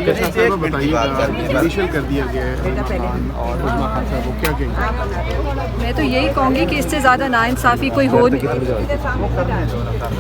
Judicial कर दिया गया है और उस्मा खान साहब, वो क्या कहेंगे? मैं तो यही कहूँगी कि इससे ज़्यादा नाइंसाफ़ी कोई हो नहीं,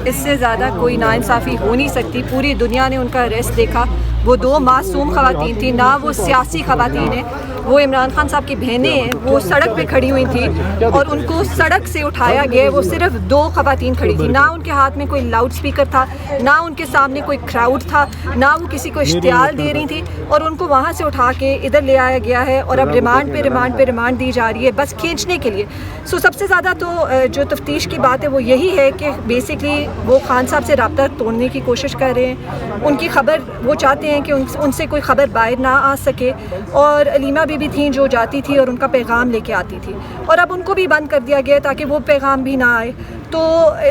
इससे ज़्यादा कोई नाइंसाफ़ी हो नहीं सकती। पूरी दुनिया ने उनका अरेस्ट देखा। वो 2 मासूम ख़वातीन थी, ना वो सियासी ख़वातीन हैं, वो इमरान खान साहब की बहनें हैं। वो सड़क पे खड़ी हुई थी और उनको सड़क से उठाया गया। वो सिर्फ 2 ख़वातीन खड़ी थी, ना उनके हाथ में कोई लाउड स्पीकर था, ना उनके सामने कोई क्राउड था, ना वो किसी को इश्तियाल दे रही थी, और उनको वहाँ से उठा के इधर ले आया गया है और अब रिमांड पे रिमांड दी जा रही है बस खींचने के लिए। सो सबसे ज़्यादा तो जो तफ्तीश की बात है वो यही है कि बेसिकली वो खान साहब से रब्ता तोड़ने की कोशिश कर रहे हैं। उनकी खबर वो चाहते हैं कि उनसे कोई ख़बर बाहर ना आ सके, और अलीमा भी थी जो जाती थी और उनका पैगाम लेके आती थी, और अब उनको भी बंद कर दिया गया ताकि वो पैगाम भी ना आए। तो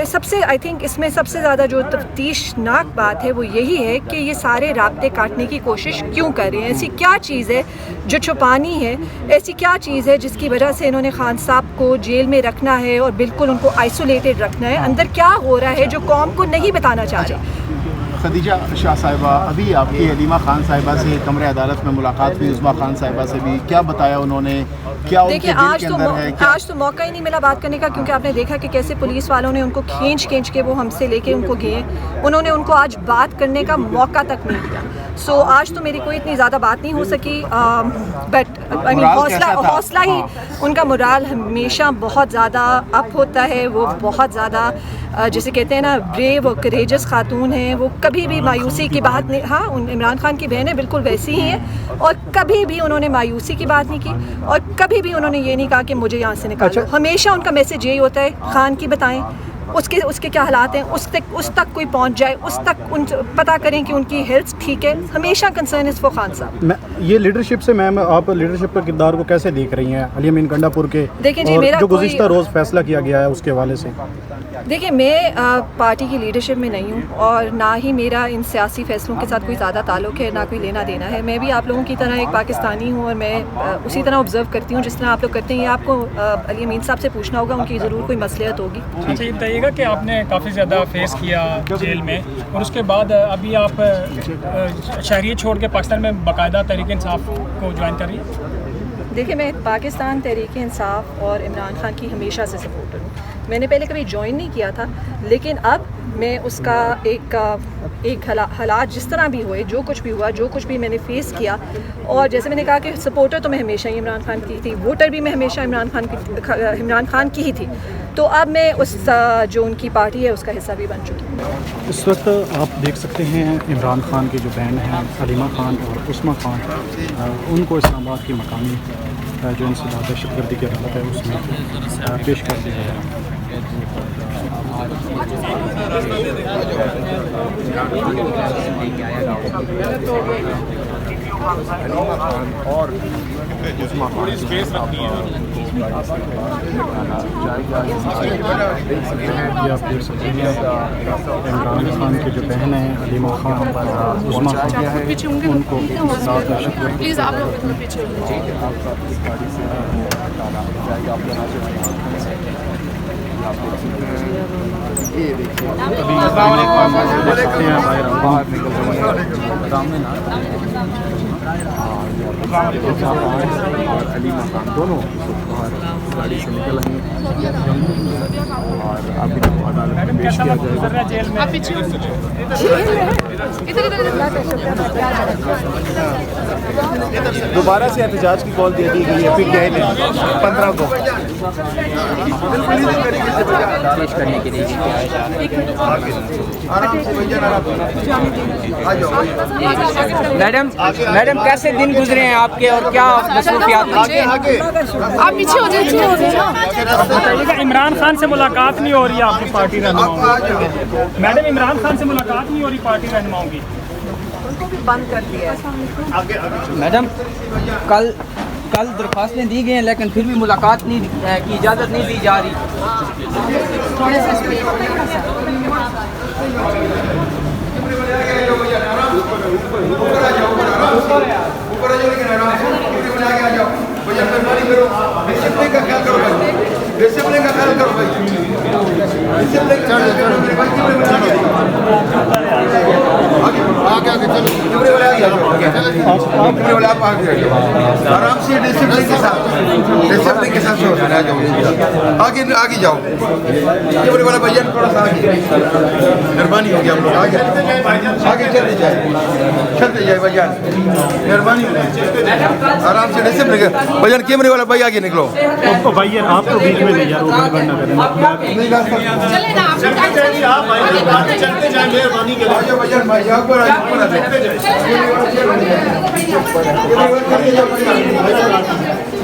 सबसे आई थिंक इसमें सबसे ज़्यादा जो तफ्तीशनाक बात है वो यही है कि ये सारे राब्ते काटने की कोशिश क्यों कर रहे हैं। ऐसी क्या चीज़ है जो छुपानी है, ऐसी क्या चीज़ है जिसकी वजह से इन्होंने खान साहब को जेल में रखना है और बिल्कुल उनको आइसोलेटेड रखना है। अंदर क्या हो रहा है जो कौम को नहीं बताना चाह रहे। खदीजा शाह साहिबा, अभी आपकी अलीमा खान साहिबा से कमरे अदालत में मुलाकात हुई, उस्मा खान साहिबा से भी, क्या बताया उन्होंने? क्या देखिए आज तो मौका ही नहीं मिला बात करने का, क्योंकि आपने देखा कि कैसे पुलिस वालों ने उनको खींच के वो हमसे लेके उनको गए। उन्होंने उनको आज बात करने का मौका तक नहीं दिया। सो आज तो मेरी कोई इतनी ज़्यादा बात नहीं हो सकी, बट आई मीन हौसला ही उनका मोराल हमेशा बहुत ज़्यादा अप होता है। वो बहुत ज़्यादा जिसे कहते हैं ना ब्रेव और करेजस खातून हैं। वो कभी भी मायूसी की बात नहीं, हाँ इमरान खान की बहनें बिल्कुल वैसी ही हैं, और कभी भी उन्होंने मायूसी की बात नहीं की, और कभी भी उन्होंने ये नहीं कहा कि मुझे यहाँ से निकालो। हमेशा उनका मैसेज यही होता है, खान की बताएं, उसके क्या हालात हैं, उस तक कोई पहुंच जाए, उस तक उन पता करें कि उनकी हेल्थ ठीक है। हमेशा कंसर्न इस वो खान साहब। ये लीडरशिप से मैम, आप लीडरशिप के किरदार को कैसे देख रही हैं अली अमीन गंडापुर के? देखिए जी, मेरा जो गुज़िश्ता रोज़ फैसला किया गया है उसके हवाले से। देखिए मैं पार्टी की लीडरशिप में नहीं हूँ, और ना ही मेरा इन सियासी फैसलों के साथ कोई ज़्यादा ताल्लुक़ है, ना कोई लेना देना है। मैं भी आप लोगों की तरह एक पाकिस्तानी हूँ, और मैं उसी तरह ऑब्ज़र्व करती हूँ जिस तरह आप लोग करते हैं। ये आपको अली अमीन साहब से पूछना होगा, उनकी ज़रूर कोई मसलियत होगी। अच्छा, ये बताइएगा कि आपने काफ़ी ज़्यादा फेस किया जेल में, और उसके बाद अभी आप शहरियत छोड़ के पाकिस्तान में बाकायदा तहरीक-ए-इंसाफ को ज्वाइन कर रही है? देखिए मैं पाकिस्तान तहरीक-ए-इंसाफ और इमरान खान की हमेशा से सपोर्टर हूँ। मैंने पहले कभी ज्वाइन नहीं किया था, लेकिन अब मैं उसका एक हालात जिस तरह भी हुए, जो कुछ भी हुआ, जो कुछ भी मैंने फेस किया, और जैसे मैंने कहा कि सपोर्टर तो मैं हमेशा ही इमरान खान की थी, वोटर भी मैं हमेशा इमरान खान की ही थी। तो अब मैं उस जो उनकी पार्टी है उसका हिस्सा भी बन चुकी हूँ। इस वक्त आप देख सकते हैं इमरान खान की जो बहन हैं अलीमा खान और उस्मा खान, उनको इस्लामाबाद की मकामी जो इंसदाद दहशतगर्दी की अदालत है उसमें पेश कर दिया है। और उस्मा खान आप देख सकते हैं इमरान खान की जो बहन है अलीमा खान उस्मा खान, उनको प्लीज़ आप लोग पीछे ये देखिए अभी बाहर निकल और अलीमा खान दोनों बाहर गाड़ी से निकल आए और अभी अदालत में पेश किया जाएगा। दोबारा से एहतजाज की कॉल दे दी गई है PTI ने 15 को पेश करने के लिए मैडम कैसे दिन गुजरे हैं आपके और क्या मसरूफियात? आप पीछे हो जाइए। इमरान खान से मुलाकात नहीं हो रही है आपकी पार्टी रहनुमाओं की? मैडम इमरान खान से मुलाकात नहीं हो रही पार्टी रहनुमाओं की? उनको भी बंद कर दिया है। मैडम कल दरख्वास्तें दी गई हैं, लेकिन फिर भी मुलाकात नहीं की इजाज़त नहीं दी जा रही। डिसिप्लिन का ख्याल करो भाई। आराम से डिसिप्लिन के साथ आगे आगे जाओ। ये बड़े वाला भैया थोड़ा सा आगे, मेहरबानी होगी हम लोग आगे आगे चलते जाए भैया, मेहरबानी होगी। आराम से डिसिप्लिन के भैया, कैमरे वाला भाई आगे निकलो। भैया आप तो बीच में नहीं यार, उधर ना करें। चले ना आप चलते जाए मेहरबानी के लिए। भैया भाई ऊपर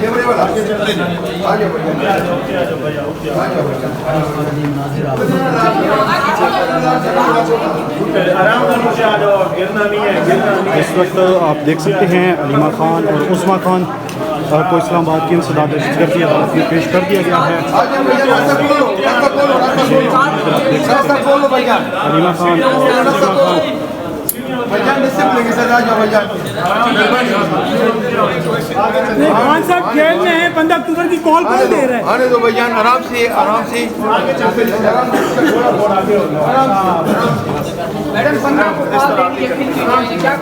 कैमरे वाला आगे इस वक्त आप देख सकते हैं अलीमा खान और उस्मा खान को इस्लामाबाद की इंसदाद दहशतगर्दी अदालत में पेश कर दिया गया है। अलीमा खान और उस्मा खान खान साहब जेल में है, 15 अक्टूबर की कॉल कौन दे रहा है? आने दो भैया, आराम से आराम से। मैडम 15 को कॉल देंगे फिर क्या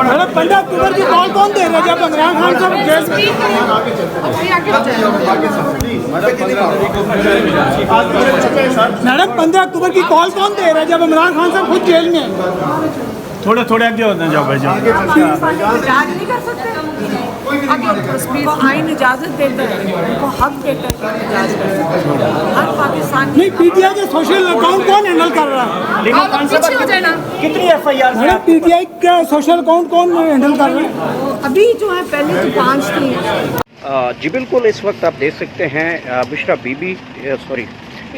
मैडम 15 अक्टूबर की कॉल कौन दे रहा है जब इमरान खान साहब जेल में? मैडम 15 अक्टूबर की कॉल कौन दे रहा है जब इमरान खान साहब खुद जेल में है? थोड़े थोड़े आगे होते जाओ भाई जाओ। जांच नहीं कर सकते उनको आइन इजाजत देता है, उनको हक देता है कि जांच करें। हर पाकिस्तान नहीं, पीटीआई के सोशल अकाउंट कौन हैंडल कर रहा है? आप पीछे हो जाए ना। कितनी FIR मैडम पीटीआई का सोशल अकाउंट कौन हैंडल कर रहा है? अभी जो है पहले तो 5 थी। जी बिल्कुल, इस वक्त आप देख सकते हैं बुशरा बीबी सॉरी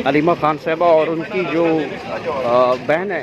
अलीमा खान साहबा और उनकी जो बहन है